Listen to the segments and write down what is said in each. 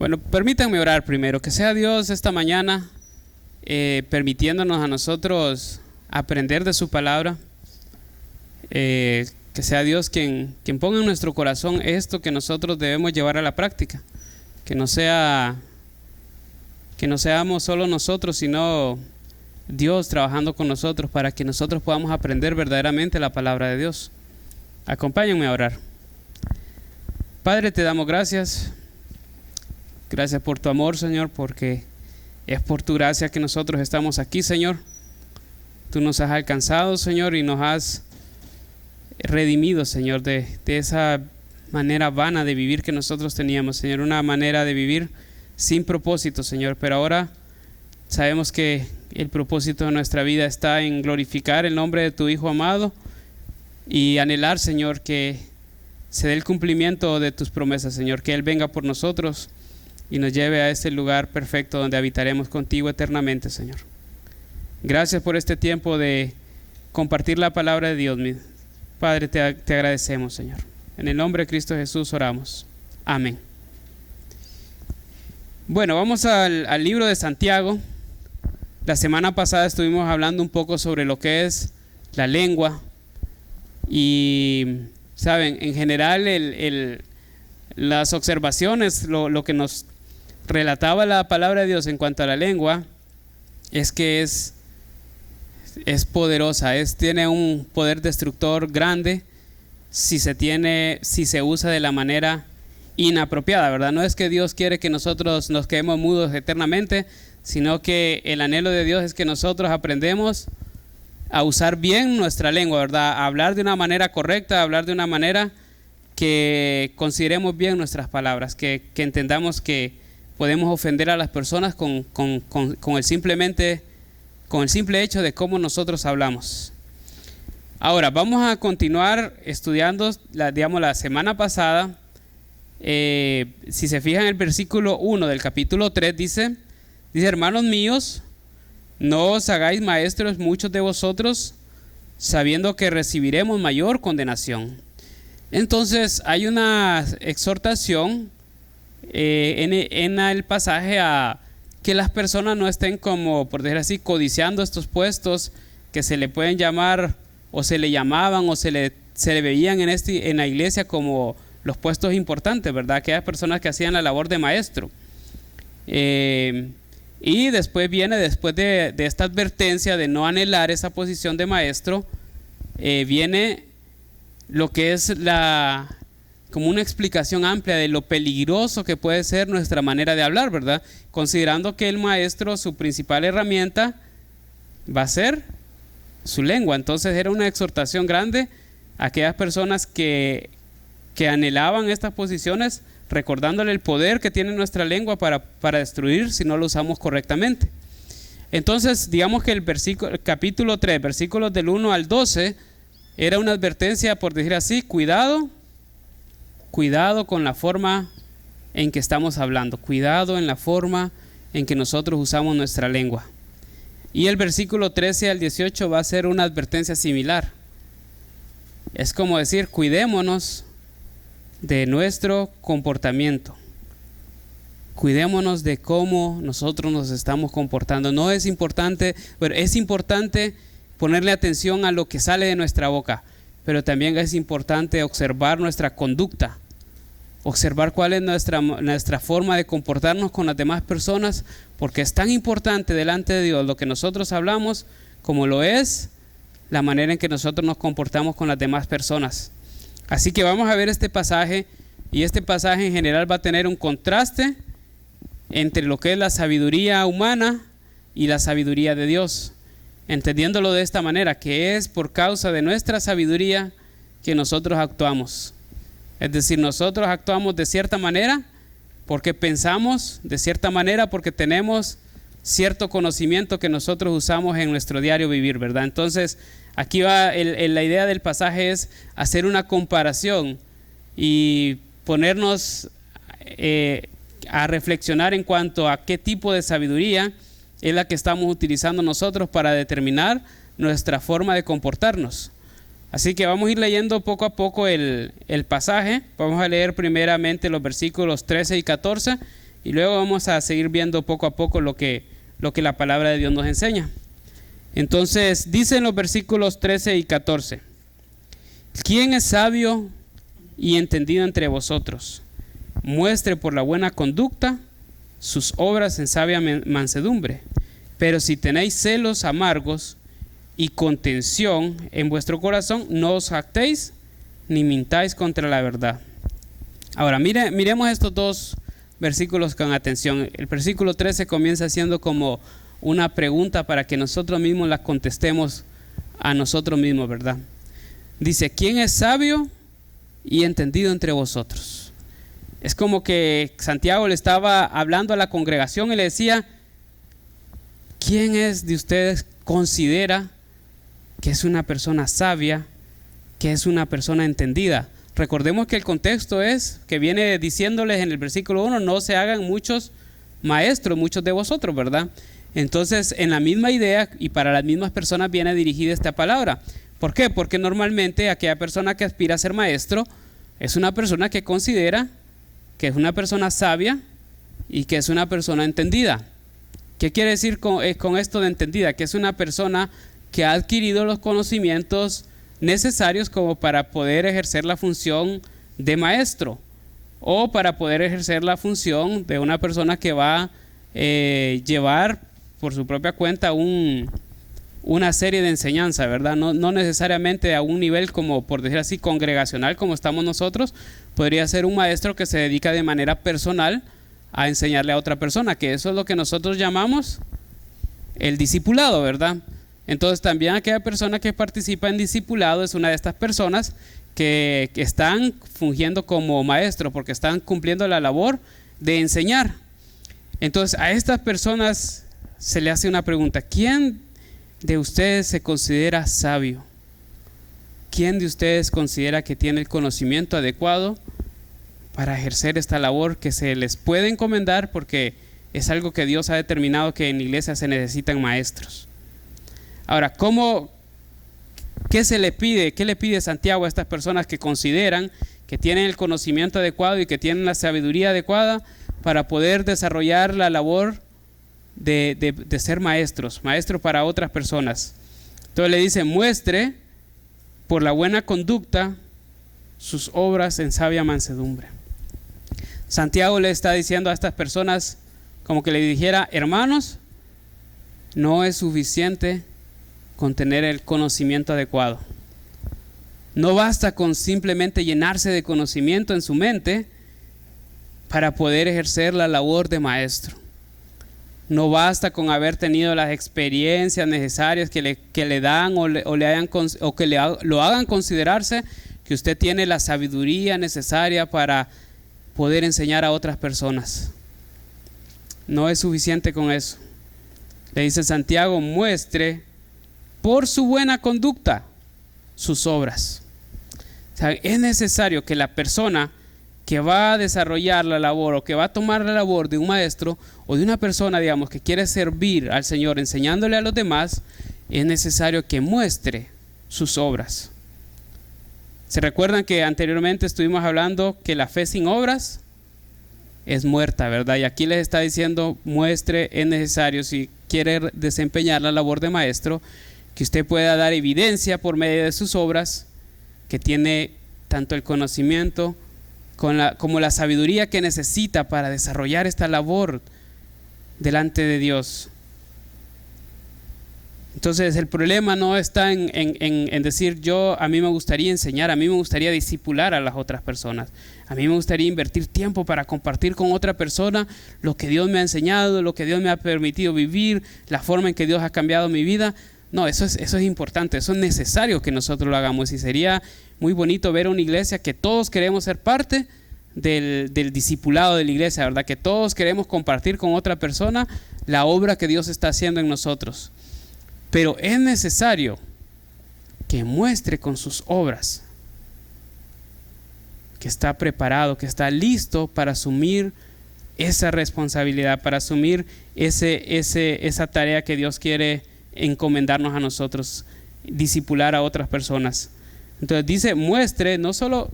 Bueno, permítanme orar primero. Que sea Dios esta mañana permitiéndonos a nosotros aprender de su palabra. Que sea Dios quien ponga en nuestro corazón esto que nosotros debemos llevar a la práctica. Que no seamos solo nosotros, sino Dios trabajando con nosotros para que nosotros podamos aprender verdaderamente la palabra de Dios. Acompáñenme a orar. Padre, te damos gracias. Gracias por tu amor, Señor, porque es por tu gracia que nosotros estamos aquí, Señor. Tú nos has alcanzado, Señor, y nos has redimido, Señor, de esa manera vana de vivir que nosotros teníamos, Señor. Una manera de vivir sin propósito, Señor. Pero ahora sabemos que el propósito de nuestra vida está en glorificar el nombre de tu Hijo amado y anhelar, Señor, que se dé el cumplimiento de tus promesas, Señor. Que Él venga por nosotros y nos lleve a ese lugar perfecto donde habitaremos contigo eternamente, Señor. Gracias por este tiempo de compartir la palabra de Dios. Padre, te agradecemos, Señor. En el nombre de Cristo Jesús oramos. Amén. Bueno, vamos al libro de Santiago. La semana pasada estuvimos hablando un poco sobre lo que es la lengua. Y, saben, en general las observaciones, lo que nos relataba la palabra de Dios en cuanto a la lengua, es que es poderosa, tiene un poder destructor grande si se usa de la manera inapropiada, ¿verdad? No es que Dios quiere que nosotros nos quedemos mudos eternamente, sino que el anhelo de Dios es que nosotros aprendemos a usar bien nuestra lengua, ¿verdad? A hablar de una manera correcta, a hablar de una manera que consideremos bien nuestras palabras, que entendamos que podemos ofender a las personas con el simple hecho de cómo nosotros hablamos. Ahora, vamos a continuar estudiando, la semana pasada, si se fijan en el versículo 1 del capítulo 3, dice, hermanos míos, no os hagáis maestros muchos de vosotros, sabiendo que recibiremos mayor condenación. Entonces, hay una exhortación en el pasaje a que las personas no estén como, por decir así, codiciando estos puestos que se le pueden llamar o se le llamaban o se le veían en la iglesia como los puestos importantes, ¿verdad? Aquellas personas que hacían la labor de maestro. Y después de esta advertencia de no anhelar esa posición de maestro, viene lo que es como una explicación amplia de lo peligroso que puede ser nuestra manera de hablar, ¿verdad? Considerando que el maestro, su principal herramienta va a ser su lengua. Entonces era una exhortación grande a aquellas personas que anhelaban estas posiciones, recordándole el poder que tiene nuestra lengua para destruir si no lo usamos correctamente. Entonces, digamos que el capítulo 3, versículos del 1 al 12, era una advertencia, por decir así, cuidado con la forma en que estamos hablando, cuidado en la forma en que nosotros usamos nuestra lengua. Y el versículo 13 al 18 va a ser una advertencia similar. Es como decir, cuidémonos de nuestro comportamiento. Cuidémonos de cómo nosotros nos estamos comportando. No es importante, pero es importante ponerle atención a lo que sale de nuestra boca, pero también es importante observar nuestra conducta, observar cuál es nuestra forma de comportarnos con las demás personas, porque es tan importante delante de Dios lo que nosotros hablamos como lo es la manera en que nosotros nos comportamos con las demás personas. Así que vamos a ver este pasaje, y este pasaje en general va a tener un contraste entre lo que es la sabiduría humana y la sabiduría de Dios, entendiéndolo de esta manera, que es por causa de nuestra sabiduría que nosotros actuamos. Es decir, nosotros actuamos de cierta manera porque pensamos de cierta manera, porque tenemos cierto conocimiento que nosotros usamos en nuestro diario vivir, ¿verdad? Entonces, aquí va la idea del pasaje es hacer una comparación y ponernos a reflexionar en cuanto a qué tipo de sabiduría es la que estamos utilizando nosotros para determinar nuestra forma de comportarnos. Así que vamos a ir leyendo poco a poco el pasaje. Vamos a leer primeramente los versículos 13 y 14 y luego vamos a seguir viendo poco a poco lo que la palabra de Dios nos enseña. Entonces dice en los versículos 13 y 14: ¿quién es sabio y entendido entre vosotros? Muestre por la buena conducta sus obras en sabia mansedumbre. Pero si tenéis celos amargos y contención en vuestro corazón, no os jactéis ni mintáis contra la verdad. Ahora miremos estos dos versículos con atención. El versículo 13 comienza siendo como una pregunta para que nosotros mismos la contestemos a nosotros mismos, ¿verdad? Dice: ¿quién es sabio y entendido entre vosotros? Es como que Santiago le estaba hablando a la congregación y le decía: ¿quién es de ustedes considera que es una persona sabia, que es una persona entendida? Recordemos que el contexto es que viene diciéndoles en el versículo 1: no se hagan muchos maestros, muchos de vosotros, ¿verdad? Entonces, en la misma idea y para las mismas personas viene dirigida esta palabra. ¿Por qué? Porque normalmente aquella persona que aspira a ser maestro es una persona que considera que es una persona sabia y que es una persona entendida. ¿Qué quiere decir con esto de entendida? Que es una persona que ha adquirido los conocimientos necesarios como para poder ejercer la función de maestro, o para poder ejercer la función de una persona que va a llevar por su propia cuenta una serie de enseñanza, ¿verdad? No necesariamente a un nivel como, por decir así, congregacional como estamos nosotros. Podría ser un maestro que se dedica de manera personal a enseñarle a otra persona, que eso es lo que nosotros llamamos el discipulado, ¿verdad? Entonces también aquella persona que participa en discipulado es una de estas personas que están fungiendo como maestro, porque están cumpliendo la labor de enseñar. Entonces a estas personas se le hace una pregunta: ¿quién de ustedes se considera sabio? ¿Quién de ustedes considera que tiene el conocimiento adecuado para ejercer esta labor que se les puede encomendar? Porque es algo que Dios ha determinado, que en la iglesia se necesitan maestros. Ahora, ¿qué se le pide? ¿Qué le pide Santiago a estas personas que consideran que tienen el conocimiento adecuado y que tienen la sabiduría adecuada para poder desarrollar la labor de ser maestros para otras personas? Entonces le dice: muestre por la buena conducta sus obras en sabia mansedumbre. Santiago le está diciendo a estas personas como que le dijera: hermanos, no es suficiente con tener el conocimiento adecuado. No basta con simplemente llenarse de conocimiento en su mente para poder ejercer la labor de maestro. No basta con haber tenido las experiencias necesarias que le dan o que lo hagan considerarse que usted tiene la sabiduría necesaria para poder enseñar a otras personas. No es suficiente con eso. Le dice Santiago: muestre por su buena conducta sus obras. O sea, es necesario que la persona que va a desarrollar la labor o que va a tomar la labor de un maestro o de una persona, digamos, que quiere servir al Señor enseñándole a los demás, es necesario que muestre sus obras. ¿Se recuerdan que anteriormente estuvimos hablando que la fe sin obras es muerta, verdad? Y aquí les está diciendo: muestre, es necesario, si quiere desempeñar la labor de maestro, que usted pueda dar evidencia por medio de sus obras que tiene tanto el conocimiento como la sabiduría que necesita para desarrollar esta labor delante de Dios. Entonces el problema no está en decir: a mí me gustaría enseñar, a mí me gustaría discipular a las otras personas, a mí me gustaría invertir tiempo para compartir con otra persona lo que Dios me ha enseñado, lo que Dios me ha permitido vivir, la forma en que Dios ha cambiado mi vida. No, eso es importante, eso es necesario que nosotros lo hagamos, y sería muy bonito ver una iglesia que todos queremos ser parte del discipulado de la iglesia, ¿verdad? Que todos queremos compartir con otra persona la obra que Dios está haciendo en nosotros. Pero es necesario que muestre con sus obras que está preparado, que está listo para asumir esa responsabilidad, para asumir esa tarea que Dios quiere encomendarnos a nosotros, discipular a otras personas. Entonces dice: muestre, no solo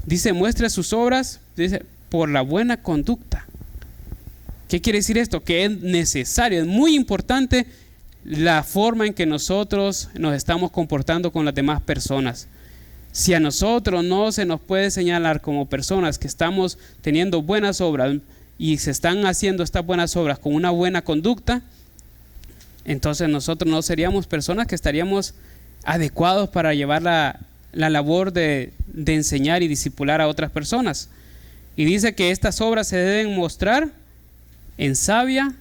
dice muestre sus obras, dice por la buena conducta. ¿Qué quiere decir esto? Que es necesario, es muy importante la forma en que nosotros nos estamos comportando con las demás personas. Si a nosotros no se nos puede señalar como personas que estamos teniendo buenas obras y se están haciendo estas buenas obras con una buena conducta, entonces nosotros no seríamos personas que estaríamos adecuados para llevar la labor de enseñar y discipular a otras personas. Y dice que estas obras se deben mostrar en sabia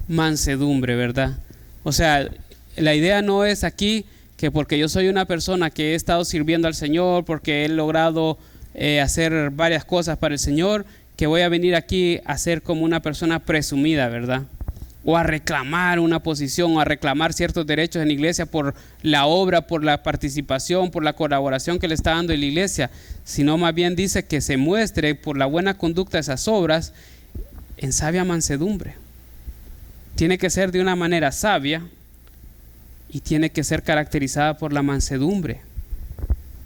mansedumbre, ¿verdad? O sea, la idea no es aquí que porque yo soy una persona que he estado sirviendo al Señor, porque he logrado hacer varias cosas para el Señor, que voy a venir aquí a ser como una persona presumida, ¿verdad? O a reclamar una posición, o a reclamar ciertos derechos en la iglesia por la obra, por la participación, por la colaboración que le está dando en la iglesia, sino más bien dice que se muestre por la buena conducta de esas obras en sabia mansedumbre. Tiene que ser de una manera sabia y tiene que ser caracterizada por la mansedumbre.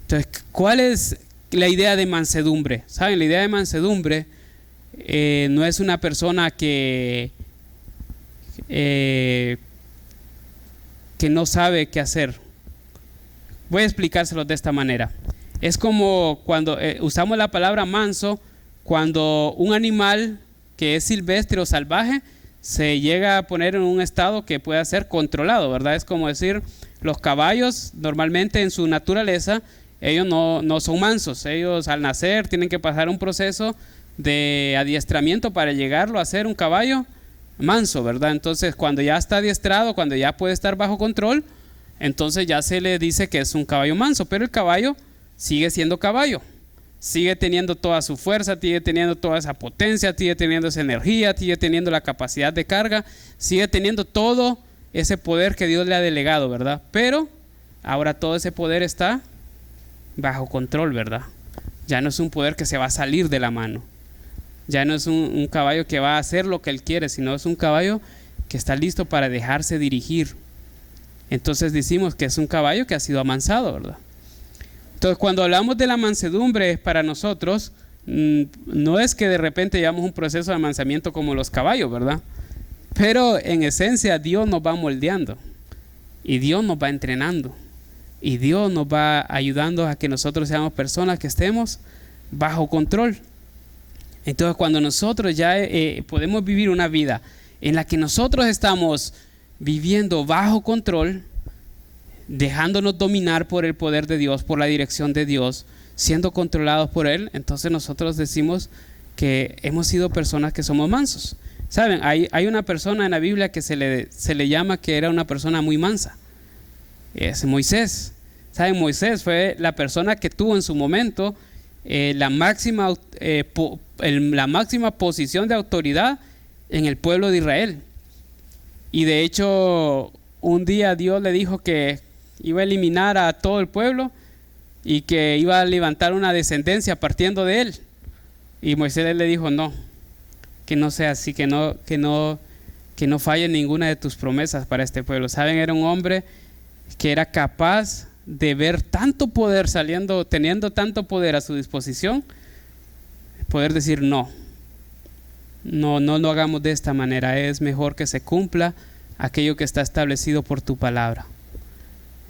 Entonces, ¿cuál es la idea de mansedumbre? ¿Saben? La idea de mansedumbre no es una persona que no sabe qué hacer. Voy a explicárselo de esta manera. Es como cuando usamos la palabra manso, cuando un animal que es silvestre o salvaje se llega a poner en un estado que pueda ser controlado, ¿verdad? Es como decir, los caballos normalmente en su naturaleza, ellos no son mansos. Ellos al nacer tienen que pasar un proceso de adiestramiento para llegarlo a ser un caballo manso, ¿verdad? Entonces cuando ya está adiestrado, cuando ya puede estar bajo control, entonces ya se le dice que es un caballo manso, pero el caballo sigue siendo caballo, sigue teniendo toda su fuerza, sigue teniendo toda esa potencia, sigue teniendo esa energía, sigue teniendo la capacidad de carga, sigue teniendo todo ese poder que Dios le ha delegado, ¿verdad? Pero ahora todo ese poder está bajo control, ¿verdad? Ya no es un poder que se va a salir de la mano. Ya no es un caballo que va a hacer lo que él quiere, sino es un caballo que está listo para dejarse dirigir. Entonces decimos que es un caballo que ha sido amansado, ¿verdad? Entonces cuando hablamos de la mansedumbre para nosotros, no es que de repente llevamos un proceso de amansamiento como los caballos, ¿verdad? Pero en esencia Dios nos va moldeando y Dios nos va entrenando y Dios nos va ayudando a que nosotros seamos personas que estemos bajo control. Entonces cuando nosotros ya podemos vivir una vida en la que nosotros estamos viviendo bajo control, dejándonos dominar por el poder de Dios, por la dirección de Dios, siendo controlados por Él, entonces nosotros decimos que hemos sido personas que somos mansos. Saben, hay una persona en la Biblia que se le llama que era una persona muy mansa. Es Moisés. Saben, Moisés fue la persona que tuvo en su momento la máxima posición de autoridad en el pueblo de Israel. Y de hecho, un día Dios le dijo que iba a eliminar a todo el pueblo y que iba a levantar una descendencia partiendo de él. Y Moisés le dijo, no, que no sea así, que no falle ninguna de tus promesas para este pueblo. Saben, era un hombre que era capaz de ver tanto poder teniendo tanto poder a su disposición, poder decir no lo hagamos de esta manera, es mejor que se cumpla aquello que está establecido por tu palabra.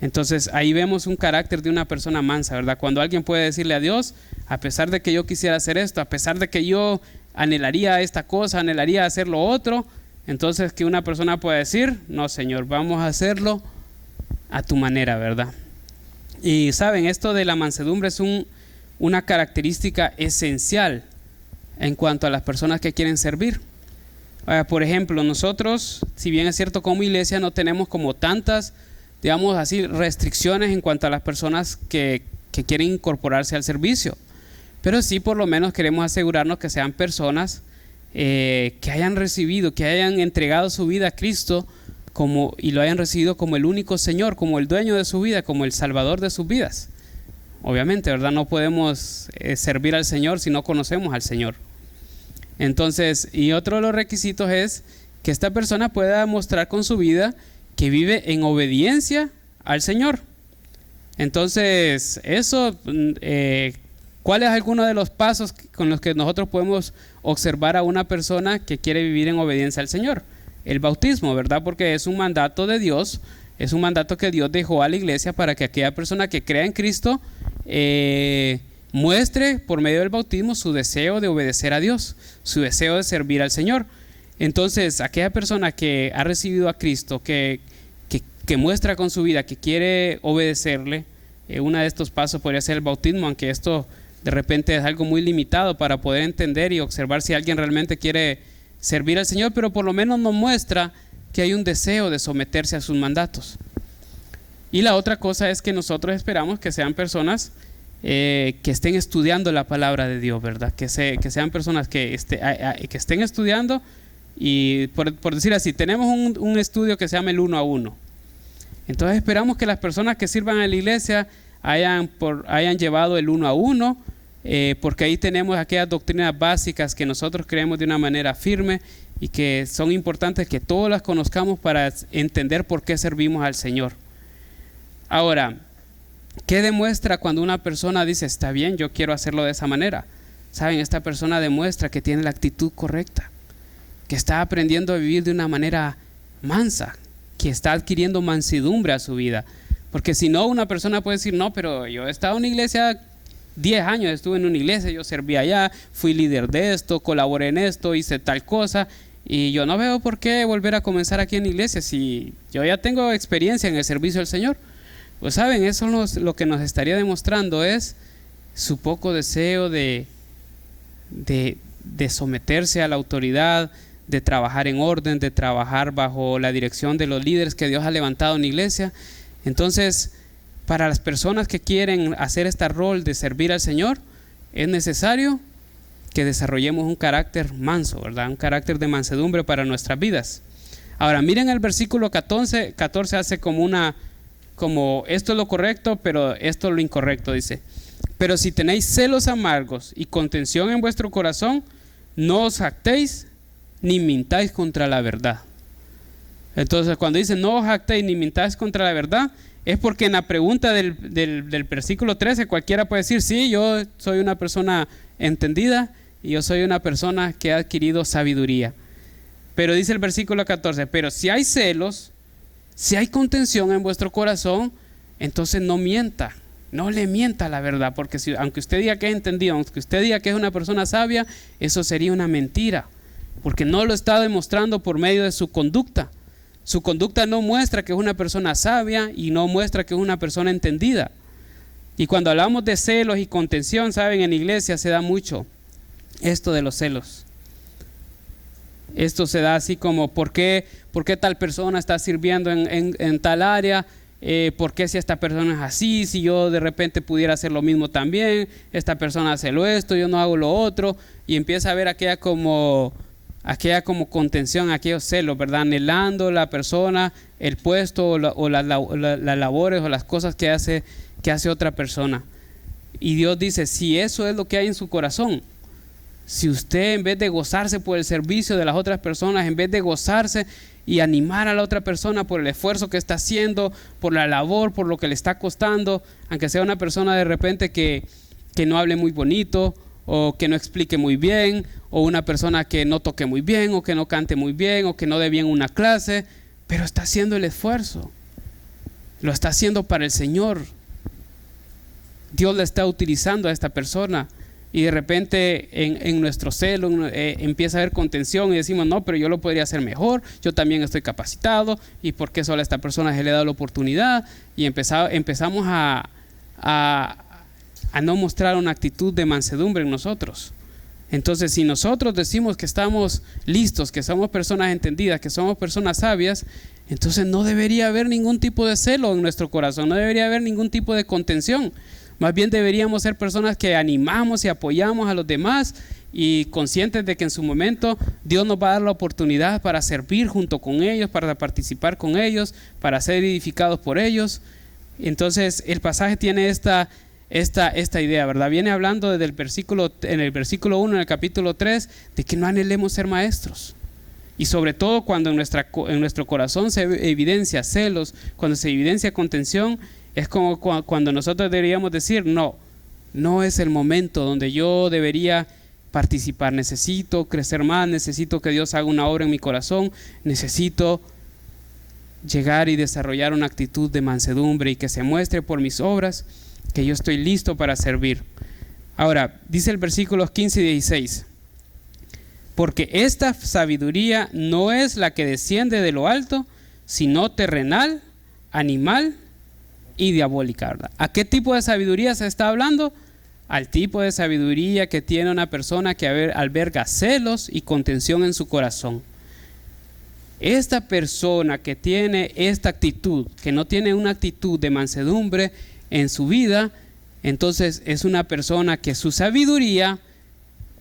Entonces ahí vemos un carácter de una persona mansa, ¿verdad? Cuando alguien puede decirle a Dios, a pesar de que yo quisiera hacer esto, a pesar de que yo anhelaría esta cosa, anhelaría hacer lo otro, entonces que una persona puede decir, no Señor, vamos a hacerlo a tu manera, ¿verdad? Y saben, esto de la mansedumbre es una característica esencial en cuanto a las personas que quieren servir. Por ejemplo, nosotros, si bien es cierto como iglesia, no tenemos como tantas, digamos así, restricciones en cuanto a las personas que quieren incorporarse al servicio. Pero sí, por lo menos queremos asegurarnos que sean personas que hayan recibido, que hayan entregado su vida a Cristo y lo hayan recibido como el único Señor, como el dueño de su vida, como el Salvador de sus vidas. Obviamente, ¿verdad? No podemos servir al Señor si no conocemos al Señor. Entonces, y otro de los requisitos es que esta persona pueda mostrar con su vida que vive en obediencia al Señor. Entonces, eso ¿Cuál es alguno de los pasos con los que nosotros podemos observar a una persona que quiere vivir en obediencia al Señor? El bautismo, ¿verdad? Porque es un mandato de Dios, es un mandato que Dios dejó a la iglesia para que aquella persona que crea en Cristo muestre por medio del bautismo su deseo de obedecer a Dios, su deseo de servir al Señor. Entonces, aquella persona que ha recibido a Cristo, que muestra con su vida que quiere obedecerle, uno de estos pasos podría ser el bautismo, aunque esto de repente es algo muy limitado para poder entender y observar si alguien realmente quiere servir al Señor, pero por lo menos nos muestra que hay un deseo de someterse a sus mandatos. Y la otra cosa es que nosotros esperamos que sean personas que estén estudiando la palabra de Dios, ¿verdad? Que sean personas que estén estudiando. Y por decir así, tenemos un estudio que se llama el 1 a 1. Entonces esperamos que las personas que sirvan en la iglesia hayan llevado el 1 a 1, porque ahí tenemos aquellas doctrinas básicas que nosotros creemos de una manera firme y que son importantes que todos las conozcamos para entender por qué servimos al Señor. Ahora, ¿qué demuestra cuando una persona dice, está bien, yo quiero hacerlo de esa manera? Saben, esta persona demuestra que tiene la actitud correcta, que está aprendiendo a vivir de una manera mansa, que está adquiriendo mansedumbre a su vida. Porque si no, una persona puede decir, no, pero yo he estado en una iglesia 10 años, estuve en una iglesia, yo serví allá, fui líder de esto, colaboré en esto, hice tal cosa, y yo no veo por qué volver a comenzar aquí en la iglesia si yo ya tengo experiencia en el servicio del Señor. Pues saben, eso lo que nos estaría demostrando es su poco deseo de someterse a la autoridad, de trabajar en orden, de trabajar bajo la dirección de los líderes que Dios ha levantado en la iglesia. Entonces, para las personas que quieren hacer este rol de servir al Señor, es necesario que desarrollemos un carácter manso, ¿verdad? Un carácter de mansedumbre para nuestras vidas. Ahora, miren el versículo 14 hace como esto es lo correcto, pero esto es lo incorrecto, dice. Pero si tenéis celos amargos y contención en vuestro corazón, no os jactéis ni mintáis contra la verdad. Entonces, cuando dice no os jactéis ni mintáis contra la verdad, es porque en la pregunta del versículo 13 cualquiera puede decir, sí, yo soy una persona entendida y yo soy una persona que ha adquirido sabiduría. Pero dice el versículo 14, pero si hay celos, si hay contención en vuestro corazón, entonces no mienta, no le mienta la verdad, porque aunque usted diga que es entendido, aunque usted diga que es una persona sabia, eso sería una mentira, porque no lo está demostrando por medio de su conducta. Su conducta no muestra que es una persona sabia y no muestra que es una persona entendida. Y cuando hablamos de celos y contención, saben, en la iglesia se da mucho esto de los celos. Esto se da así como, ¿por qué tal persona está sirviendo en tal área? ¿Por qué si esta persona es así? Si yo de repente pudiera hacer lo mismo también, esta persona hace esto, yo no hago lo otro. Y empieza a haber aquella como contención, aquellos celos, ¿verdad? Anhelando la persona, el puesto o las labores o las cosas que hace otra persona. Y Dios dice, si eso es lo que hay en su corazón, si usted en vez de gozarse por el servicio de las otras personas, en vez de gozarse y animar a la otra persona por el esfuerzo que está haciendo, por la labor, por lo que le está costando, aunque sea una persona de repente que no hable muy bonito, o que no explique muy bien, o una persona que no toque muy bien, o que no cante muy bien, o que no dé bien una clase, pero está haciendo el esfuerzo, lo está haciendo para el Señor. Dios le está utilizando a esta persona, y de repente en nuestro celo empieza a haber contención y decimos, no, pero yo lo podría hacer mejor, yo también estoy capacitado, y por qué solo a esta persona se le da la oportunidad, y empezamos a no mostrar una actitud de mansedumbre en nosotros. Entonces, si nosotros decimos que estamos listos, que somos personas entendidas, que somos personas sabias, entonces no debería haber ningún tipo de celo en nuestro corazón, no debería haber ningún tipo de contención. Más bien deberíamos ser personas que animamos y apoyamos a los demás y conscientes de que en su momento Dios nos va a dar la oportunidad para servir junto con ellos, para participar con ellos, para ser edificados por ellos. Entonces, el pasaje tiene esta idea, ¿verdad? Viene hablando en el versículo 1, en el capítulo 3, de que no anhelemos ser maestros. Y sobre todo cuando en nuestro corazón se evidencia celos, cuando se evidencia contención, es como cuando nosotros deberíamos decir, no, no es el momento donde yo debería participar. Necesito crecer más, necesito que Dios haga una obra en mi corazón, necesito llegar y desarrollar una actitud de mansedumbre y que se muestre por mis obras que yo estoy listo para servir. Ahora, dice el versículos 15 y 16, porque esta sabiduría no es la que desciende de lo alto, sino terrenal, animal y diabólica, ¿verdad? ¿A qué tipo de sabiduría se está hablando? Al tipo de sabiduría que tiene una persona que alberga celos y contención en su corazón. Esta persona que tiene esta actitud, que no tiene una actitud de mansedumbre en su vida, entonces es una persona que su sabiduría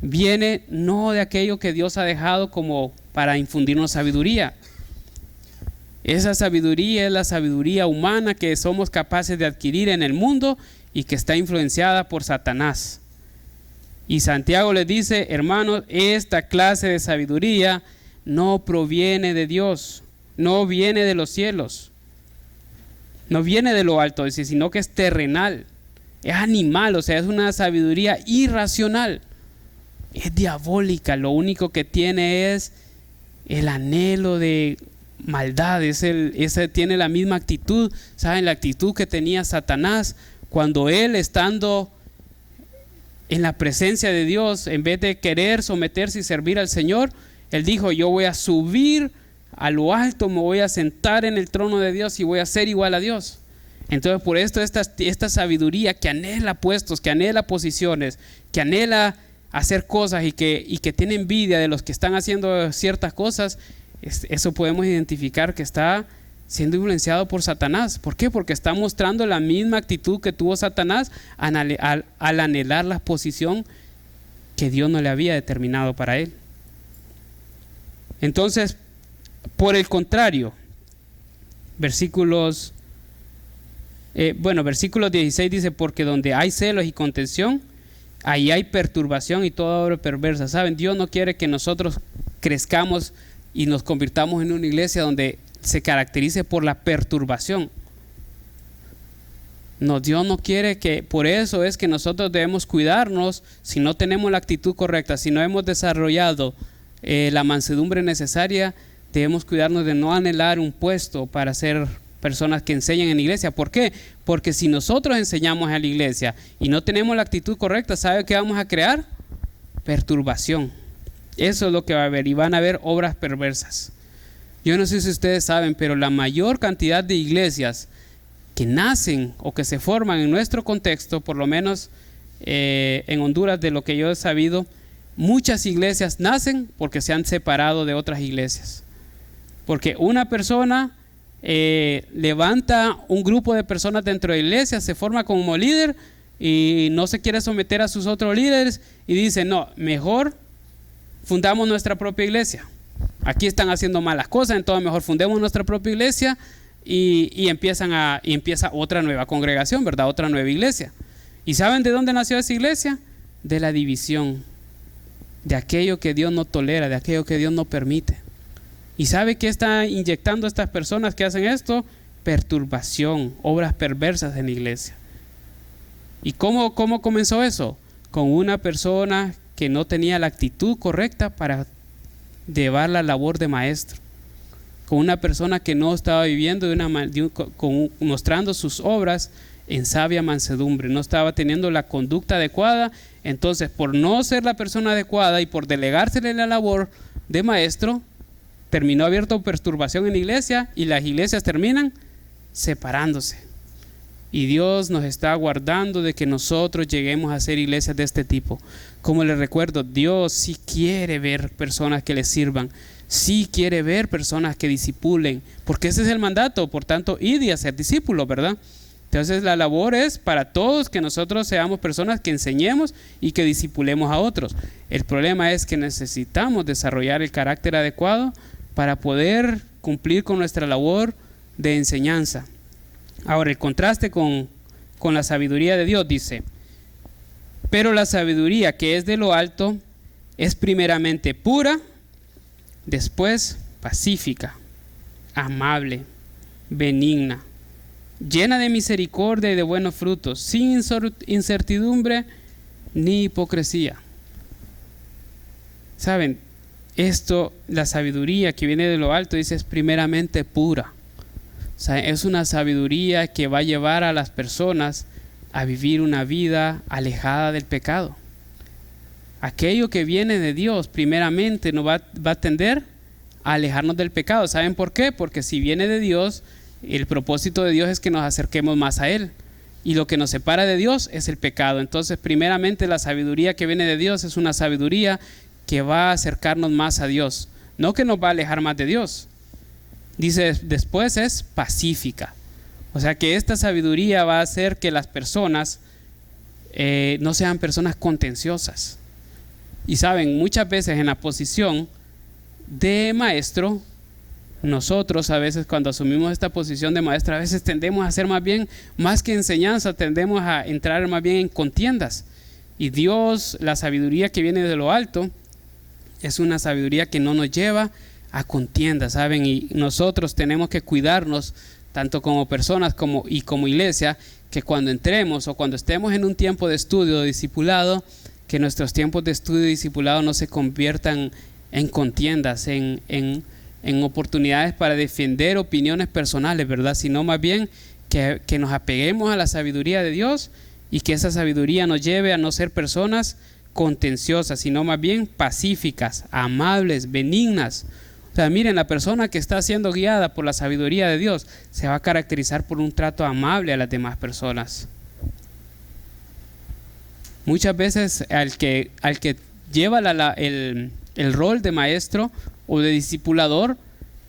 viene no de aquello que Dios ha dejado como para infundirnos sabiduría. Esa sabiduría es la sabiduría humana que somos capaces de adquirir en el mundo y que está influenciada por Satanás. Y Santiago les dice, hermanos, esta clase de sabiduría no proviene de Dios, no viene de los cielos, no viene de lo alto, sino que es terrenal, es animal, o sea, es una sabiduría irracional, es diabólica. Lo único que tiene es el anhelo de maldad, tiene la misma actitud, ¿saben? La actitud que tenía Satanás cuando él, estando en la presencia de Dios, en vez de querer someterse y servir al Señor, él dijo, yo voy a subir a lo alto, me voy a sentar en el trono de Dios y voy a ser igual a Dios. Entonces por esto esta sabiduría que anhela puestos, que anhela posiciones, que anhela hacer cosas y que tiene envidia de los que están haciendo ciertas cosas, eso podemos identificar que está siendo influenciado por Satanás. ¿Por qué? Porque está mostrando la misma actitud que tuvo Satanás al anhelar la posición que Dios no le había determinado para él. Entonces, por el contrario, versículos 16 dice, porque donde hay celos y contención, ahí hay perturbación y toda obra perversa. ¿Saben? Dios no quiere que nosotros crezcamos y nos convirtamos en una iglesia donde se caracterice por la perturbación. No, Dios no quiere que, por eso es que nosotros debemos cuidarnos si no tenemos la actitud correcta, si no hemos desarrollado la mansedumbre necesaria, debemos cuidarnos de no anhelar un puesto para ser personas que enseñan en la iglesia. ¿Por qué? Porque si nosotros enseñamos a la iglesia y no tenemos la actitud correcta, ¿sabe qué vamos a crear? Perturbación. Eso es lo que va a haber, y van a haber obras perversas. Yo no sé si ustedes saben, pero la mayor cantidad de iglesias que nacen o que se forman en nuestro contexto, por lo menos en Honduras, de lo que yo he sabido, muchas iglesias nacen porque se han separado de otras iglesias. Porque una persona levanta un grupo de personas dentro de la iglesia, se forma como líder y no se quiere someter a sus otros líderes y dice, no, mejor fundamos nuestra propia iglesia. Aquí están haciendo malas cosas, entonces mejor fundemos nuestra propia iglesia y empieza otra nueva congregación, ¿verdad? Otra nueva iglesia. ¿Y saben de dónde nació esa iglesia? De la división, de aquello que Dios no tolera, de aquello que Dios no permite. ¿Y sabe qué está inyectando a estas personas que hacen esto? Perturbación, obras perversas en la iglesia. ¿Y cómo comenzó eso? Con una persona que no tenía la actitud correcta para llevar la labor de maestro, con una persona que no estaba viviendo mostrando sus obras en sabia mansedumbre, no estaba teniendo la conducta adecuada. Entonces, por no ser la persona adecuada y por delegársele la labor de maestro, terminó abierto perturbación en la iglesia y las iglesias terminan separándose. Y Dios nos está guardando de que nosotros lleguemos a ser iglesias de este tipo. Como les recuerdo, Dios sí quiere ver personas que le sirvan, sí quiere ver personas que discipulen, porque ese es el mandato. Por tanto, id y hacer discípulos, ¿verdad? Entonces la labor es para todos que nosotros seamos personas que enseñemos y que discipulemos a otros. El problema es que necesitamos desarrollar el carácter adecuado para poder cumplir con nuestra labor de enseñanza. Ahora, el contraste con la sabiduría de Dios dice, pero la sabiduría que es de lo alto es primeramente pura, después pacífica, amable, benigna, llena de misericordia y de buenos frutos, sin incertidumbre ni hipocresía. ¿Saben? Esto, la sabiduría que viene de lo alto, dice, es primeramente pura. O sea, es una sabiduría que va a llevar a las personas a vivir una vida alejada del pecado. Aquello que viene de Dios primeramente nos va a tender a alejarnos del pecado. ¿Saben por qué? Porque si viene de Dios, el propósito de Dios es que nos acerquemos más a Él. Y lo que nos separa de Dios es el pecado. Entonces, primeramente, la sabiduría que viene de Dios es una sabiduría que va a acercarnos más a Dios, no que nos va a alejar más de Dios. Dice, después es pacífica. O sea que esta sabiduría va a hacer que las personas no sean personas contenciosas. Y saben, muchas veces en la posición de maestro, nosotros a veces cuando asumimos esta posición de maestro, a veces tendemos a hacer más que enseñanza, tendemos a entrar más bien en contiendas. Y Dios, la sabiduría que viene de lo alto, es una sabiduría que no nos lleva a contiendas, ¿saben? Y nosotros tenemos que cuidarnos, tanto como personas como iglesia, que cuando entremos o cuando estemos en un tiempo de estudio, de discipulado, que nuestros tiempos de estudio y discipulado no se conviertan en contiendas, en oportunidades para defender opiniones personales, ¿verdad? Sino más bien que nos apeguemos a la sabiduría de Dios y que esa sabiduría nos lleve a no ser personas contenciosas, sino más bien pacíficas, amables, benignas. O sea, miren, la persona que está siendo guiada por la sabiduría de Dios se va a caracterizar por un trato amable a las demás personas. Muchas veces al que lleva el rol de maestro o de discipulador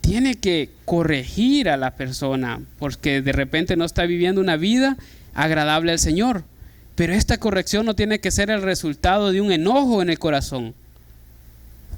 tiene que corregir a la persona porque de repente no está viviendo una vida agradable al Señor. Pero esta corrección no tiene que ser el resultado de un enojo en el corazón.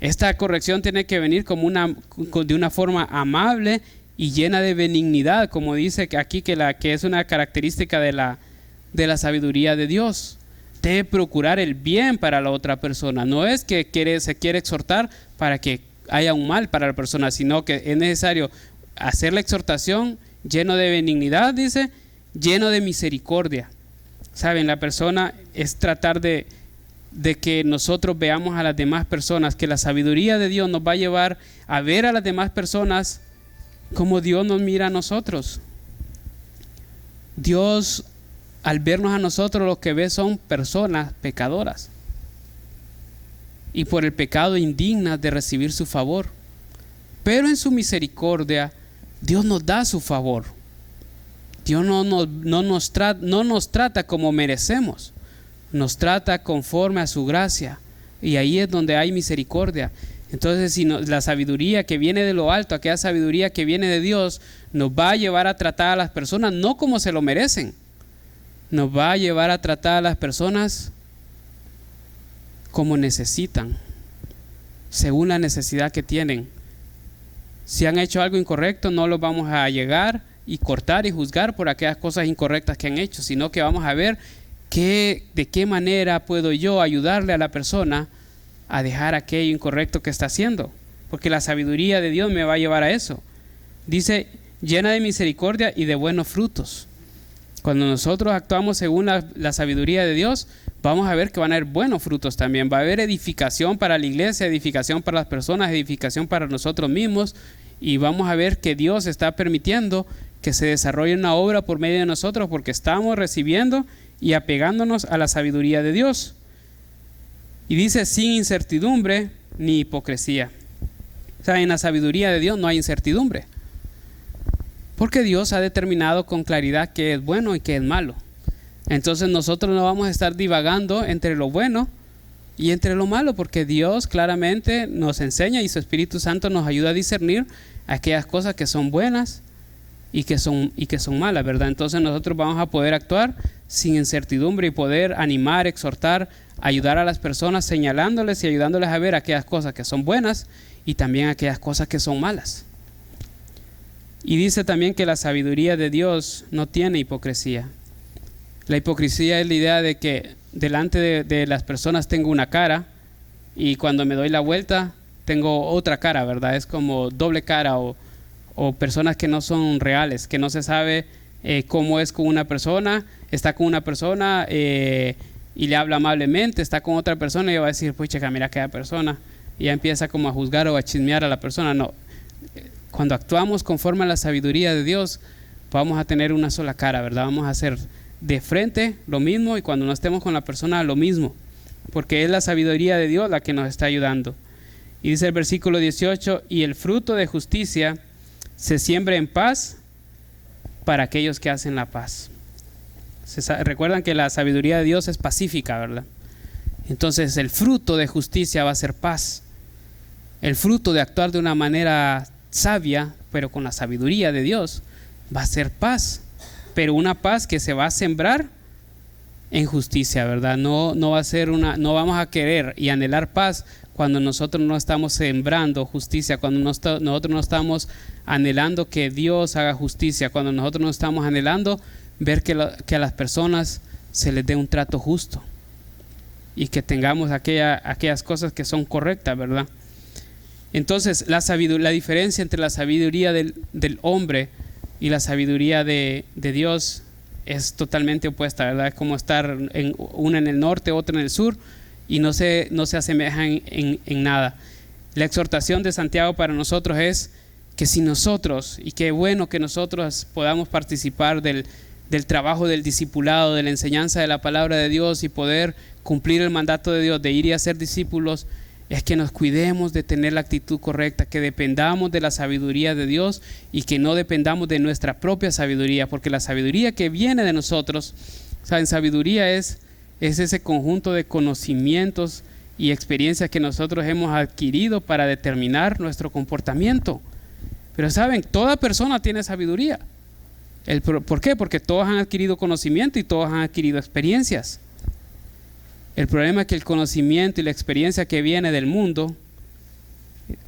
Esta corrección tiene que venir de una forma amable y llena de benignidad, como dice aquí que es una característica de la sabiduría de Dios. Debe procurar el bien para la otra persona. No es que se quiere exhortar para que haya un mal para la persona, sino que es necesario hacer la exhortación lleno de benignidad, dice, lleno de misericordia. Saben, la persona es tratar de que nosotros veamos a las demás personas, que la sabiduría de Dios nos va a llevar a ver a las demás personas como Dios nos mira a nosotros. Dios, al vernos a nosotros, lo que ve son personas pecadoras y por el pecado indignas de recibir su favor. Pero en su misericordia, Dios nos da su favor. Dios no nos trata como merecemos, nos trata conforme a su gracia, y ahí es donde hay misericordia. Entonces, si la sabiduría que viene de lo alto, aquella sabiduría que viene de Dios, nos va a llevar a tratar a las personas no como se lo merecen, nos va a llevar a tratar a las personas como necesitan, según la necesidad que tienen. Si han hecho algo incorrecto, no los vamos a llegar y cortar y juzgar por aquellas cosas incorrectas que han hecho, sino que vamos a ver de qué manera puedo yo ayudarle a la persona a dejar aquello incorrecto que está haciendo, porque la sabiduría de Dios me va a llevar a eso. Dice, llena de misericordia y de buenos frutos. Cuando nosotros actuamos según la sabiduría de Dios, vamos a ver que van a haber buenos frutos también. Va a haber edificación para la iglesia, edificación para las personas, edificación para nosotros mismos, y vamos a ver que Dios está permitiendo que se desarrolle una obra por medio de nosotros porque estamos recibiendo y apegándonos a la sabiduría de Dios. Y dice, sin incertidumbre ni hipocresía. O sea, en la sabiduría de Dios no hay incertidumbre, porque Dios ha determinado con claridad qué es bueno y qué es malo. Entonces nosotros no vamos a estar divagando entre lo bueno y entre lo malo, porque Dios claramente nos enseña y su Espíritu Santo nos ayuda a discernir aquellas cosas que son buenas y que son malas, ¿verdad? Entonces nosotros vamos a poder actuar sin incertidumbre y poder animar, exhortar, ayudar a las personas, señalándoles y ayudándoles a ver aquellas cosas que son buenas y también aquellas cosas que son malas. Y dice también que la sabiduría de Dios no tiene hipocresía. La hipocresía es la idea de que delante de las personas tengo una cara y cuando me doy la vuelta tengo otra cara, ¿verdad? Es como doble cara o personas que no son reales, que no se sabe cómo es con una persona, está con una persona y le habla amablemente, está con otra persona y va a decir, pues checa, mira aquella persona, y ya empieza como a juzgar o a chismear a la persona. No, cuando actuamos conforme a la sabiduría de Dios, vamos a tener una sola cara, ¿verdad? Vamos a hacer de frente lo mismo, y cuando no estemos con la persona lo mismo, porque es la sabiduría de Dios la que nos está ayudando. Y dice el versículo 18, y el fruto de justicia se siembra en paz para aquellos que hacen la paz. Recuerdan que la sabiduría de Dios es pacífica, ¿verdad? Entonces el fruto de justicia va a ser paz. El fruto de actuar de una manera sabia, pero con la sabiduría de Dios, va a ser paz. Pero una paz que se va a sembrar en justicia, ¿verdad? No va a ser no vamos a querer y anhelar paz cuando nosotros no estamos sembrando justicia, cuando nosotros no estamos anhelando que Dios haga justicia, cuando nosotros no estamos anhelando ver que a las personas se les dé un trato justo y que tengamos aquellas cosas que son correctas, ¿verdad? Entonces la diferencia entre la sabiduría del hombre y la sabiduría de Dios es totalmente opuesta, ¿verdad? Es como estar una en el norte, otra en el sur, y no se asemejan en nada. La exhortación de Santiago para nosotros es que si nosotros, y qué bueno que nosotros podamos participar del trabajo del discipulado, de la enseñanza de la palabra de Dios y poder cumplir el mandato de Dios de ir y hacer discípulos, es que nos cuidemos de tener la actitud correcta, que dependamos de la sabiduría de Dios y que no dependamos de nuestra propia sabiduría, porque la sabiduría que viene de nosotros, ¿saben? Sabiduría es ese conjunto de conocimientos y experiencias que nosotros hemos adquirido para determinar nuestro comportamiento. Pero saben, toda persona tiene sabiduría. ¿Por qué? Porque todos han adquirido conocimiento y todos han adquirido experiencias. El problema es que el conocimiento y la experiencia que viene del mundo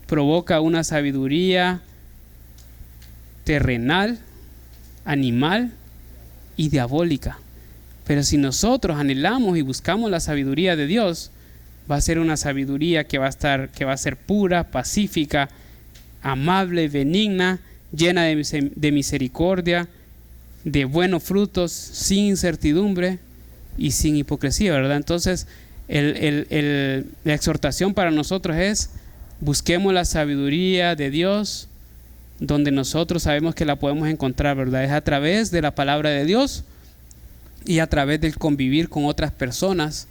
provoca una sabiduría terrenal, animal y diabólica. Pero si nosotros anhelamos y buscamos la sabiduría de Dios, va a ser una sabiduría que va a ser pura, pacífica, amable, benigna, llena de misericordia, de buenos frutos, sin incertidumbre y sin hipocresía, ¿verdad? Entonces la exhortación para nosotros es: busquemos la sabiduría de Dios donde nosotros sabemos que la podemos encontrar, ¿verdad? Es a través de la palabra de Dios y a través del convivir con otras personas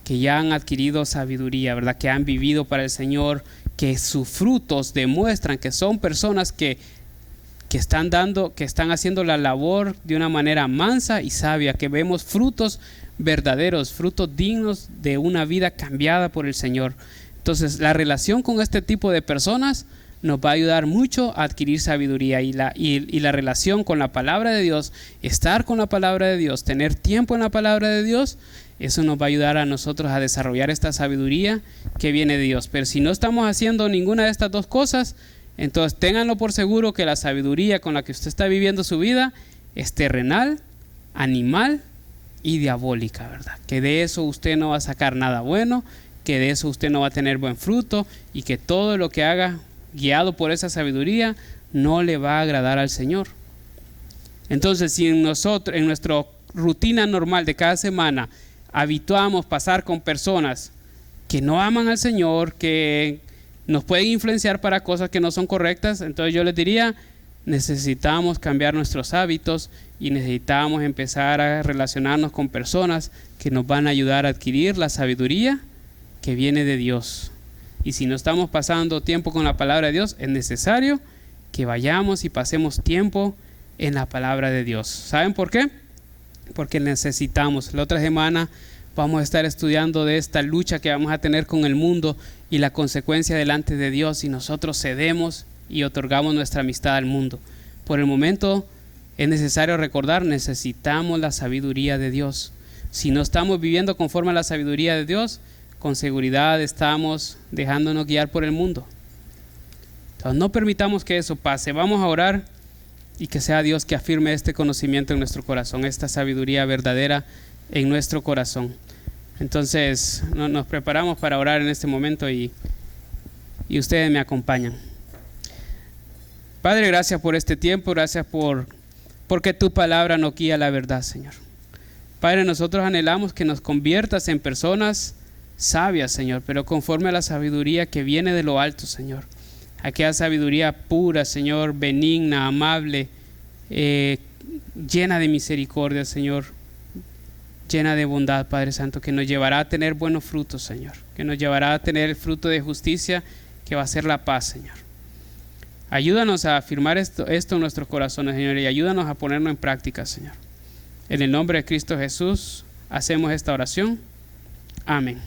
que ya han adquirido sabiduría, ¿verdad? Que han vivido para el Señor, que sus frutos demuestran que son personas que están haciendo la labor de una manera mansa y sabia, que vemos frutos verdaderos, frutos dignos de una vida cambiada por el Señor. Entonces la relación con este tipo de personas nos va a ayudar mucho a adquirir sabiduría, y la relación con la palabra de Dios, estar con la palabra de Dios, tener tiempo en la palabra de Dios, eso nos va a ayudar a nosotros a desarrollar esta sabiduría que viene de Dios. Pero si no estamos haciendo ninguna de estas dos cosas, entonces ténganlo por seguro que la sabiduría con la que usted está viviendo su vida es terrenal, animal y diabólica, ¿verdad? Que de eso usted no va a sacar nada bueno, que de eso usted no va a tener buen fruto, y que todo lo que haga guiado por esa sabiduría no le va a agradar al Señor. Entonces, si en nuestra rutina normal de cada semana habituamos pasar con personas que no aman al Señor, que nos pueden influenciar para cosas que no son correctas, entonces yo les diría, necesitamos cambiar nuestros hábitos y necesitamos empezar a relacionarnos con personas que nos van a ayudar a adquirir la sabiduría que viene de Dios. Y si no estamos pasando tiempo con la palabra de Dios, es necesario que vayamos y pasemos tiempo en la palabra de Dios. ¿Saben por qué? Porque necesitamos. La otra semana vamos a estar estudiando de esta lucha que vamos a tener con el mundo y la consecuencia delante de Dios si nosotros cedemos y otorgamos nuestra amistad al mundo. Por el momento es necesario recordar, necesitamos la sabiduría de Dios. Si no estamos viviendo conforme a la sabiduría de Dios, con seguridad estamos dejándonos guiar por el mundo. Entonces no permitamos que eso pase. Vamos a orar y que sea Dios que afirme este conocimiento en nuestro corazón, esta sabiduría verdadera en nuestro corazón. Entonces nos preparamos para orar en este momento y ustedes me acompañan. Padre, gracias por este tiempo, gracias por porque tu palabra nos guía a la verdad, Señor. Padre, nosotros anhelamos que nos conviertas en personas sabias, Señor, pero conforme a la sabiduría que viene de lo alto, Señor. Aquella sabiduría pura, Señor, benigna, amable, llena de misericordia, Señor, llena de bondad, Padre Santo, que nos llevará a tener buenos frutos, Señor, que nos llevará a tener el fruto de justicia, que va a ser la paz, Señor. Ayúdanos a afirmar esto en nuestros corazones, Señor, y ayúdanos a ponerlo en práctica, Señor. En el nombre de Cristo Jesús hacemos esta oración. Amén.